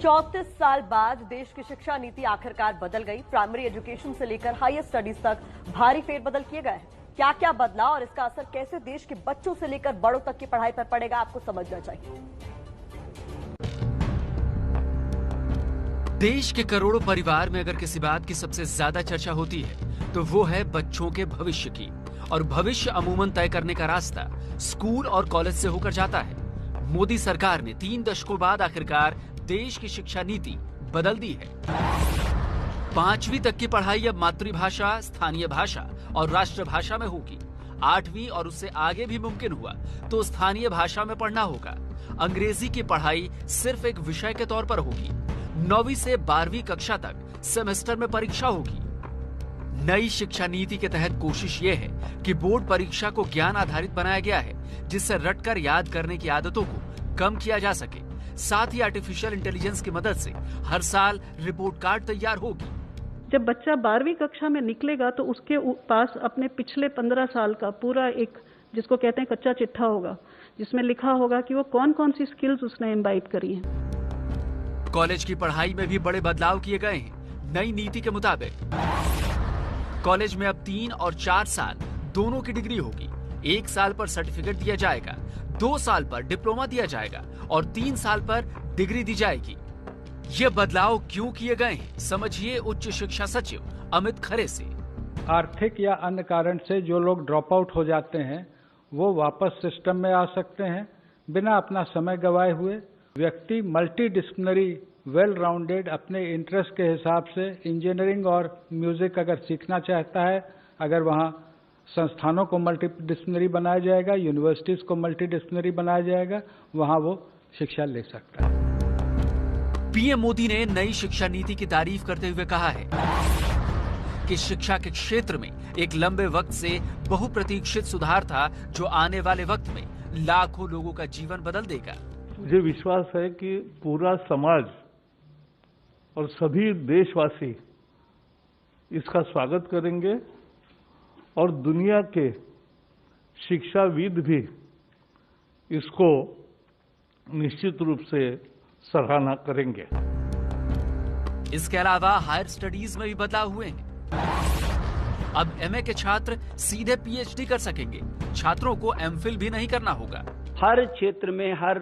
34 साल बाद देश की शिक्षा नीति आखिरकार बदल गई। प्राइमरी एजुकेशन से लेकर हायर स्टडीज तक भारी फेरबदल किए गए हैं। क्या क्या बदला और इसका असर कैसे देश के बच्चों से लेकर बड़ों तक की पढ़ाई पर पड़ेगा, आपको समझना चाहिए। देश के करोड़ों परिवार में अगर किसी बात की सबसे ज्यादा चर्चा होती है तो वो है बच्चों के भविष्य की। और भविष्य अमूमन तय करने का रास्ता स्कूल और कॉलेज से होकर जाता है। मोदी सरकार ने 3 दशकों बाद आखिरकार देश की शिक्षा नीति बदल दी है। 5वीं तक की पढ़ाई अब मातृभाषा, स्थानीय भाषा और राष्ट्रभाषा में होगी। 8वीं और उससे आगे भी मुमकिन हुआ तो स्थानीय भाषा में पढ़ना होगा। अंग्रेजी की पढ़ाई सिर्फ एक विषय के तौर पर होगी। 9वीं से 12वीं कक्षा तक सेमेस्टर में परीक्षा होगी। नई शिक्षा नीति के तहत कोशिश ये है कि बोर्ड परीक्षा को ज्ञान आधारित बनाया गया है, जिससे रटकर याद करने की आदतों को कम किया जा सके। साथ ही आर्टिफिशियल इंटेलिजेंस की मदद से हर साल रिपोर्ट कार्ड तैयार होगी। जब बच्चा 12वीं कक्षा में निकलेगा तो उसके पास अपने पिछले 15 साल का पूरा एक, जिसको कहते हैं कच्चा चिट्ठा होगा, जिसमें लिखा होगा कि वो कौन कौन सी स्किल्स उसने इम्बाइब करी हैं। कॉलेज की पढ़ाई में भी बड़े बदलाव किए गए हैं। नई नीति के मुताबिक कॉलेज में अब 3 और 4 साल दोनों की डिग्री होगी। 1 साल पर सर्टिफिकेट दिया जाएगा, 2 साल पर डिप्लोमा दिया जाएगा और 3 साल पर डिग्री दी जाएगी। ये बदलाव क्यों किए गए हैं, समझिए उच्च शिक्षा सचिव अमित खरे से। आर्थिक या अन्य कारण से जो लोग ड्रॉप आउट हो जाते हैं वो वापस सिस्टम में आ सकते हैं बिना अपना समय गंवाए हुए। व्यक्ति मल्टी डिसिप्लिनरी, वेल राउंडेड, अपने इंटरेस्ट के हिसाब से इंजीनियरिंग और म्यूजिक अगर सीखना चाहता है, अगर वहाँ संस्थानों को मल्टी डिसिप्लिनरी बनाया जाएगा, यूनिवर्सिटीज को मल्टी डिसिप्लिनरी बनाया जाएगा, वहाँ वो शिक्षा ले सकता है। पीएम मोदी ने नई शिक्षा नीति की तारीफ करते हुए कहा है कि शिक्षा के क्षेत्र में एक लंबे वक्त से बहुप्रतीक्षित सुधार था, जो आने वाले वक्त में लाखों लोगों का जीवन बदल देगा। मुझे विश्वास है कि पूरा समाज और सभी देशवासी इसका स्वागत करेंगे और दुनिया के शिक्षाविद भी इसको निश्चित रूप से सराहना करेंगे। इसके अलावा हायर स्टडीज में भी बदलाव हुए हैं। अब एमए के छात्र सीधे पीएचडी कर सकेंगे। छात्रों को एमफिल भी नहीं करना होगा। हर क्षेत्र में हर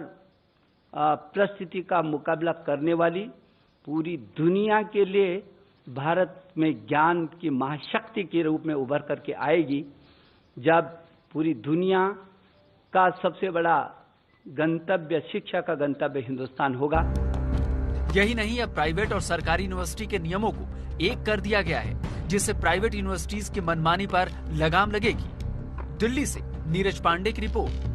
परिस्थिति का मुकाबला करने वाली पूरी दुनिया के लिए भारत में ज्ञान की महाशक्ति के रूप में उभर करके आएगी, जब पूरी दुनिया का सबसे बड़ा गंतव्य, शिक्षा का गंतव्य हिंदुस्तान होगा। यही नहीं, अब प्राइवेट और सरकारी यूनिवर्सिटी के नियमों को एक कर दिया गया है, जिससे प्राइवेट यूनिवर्सिटीज की मनमानी पर लगाम लगेगी। दिल्ली से नीरज पांडे की रिपोर्ट।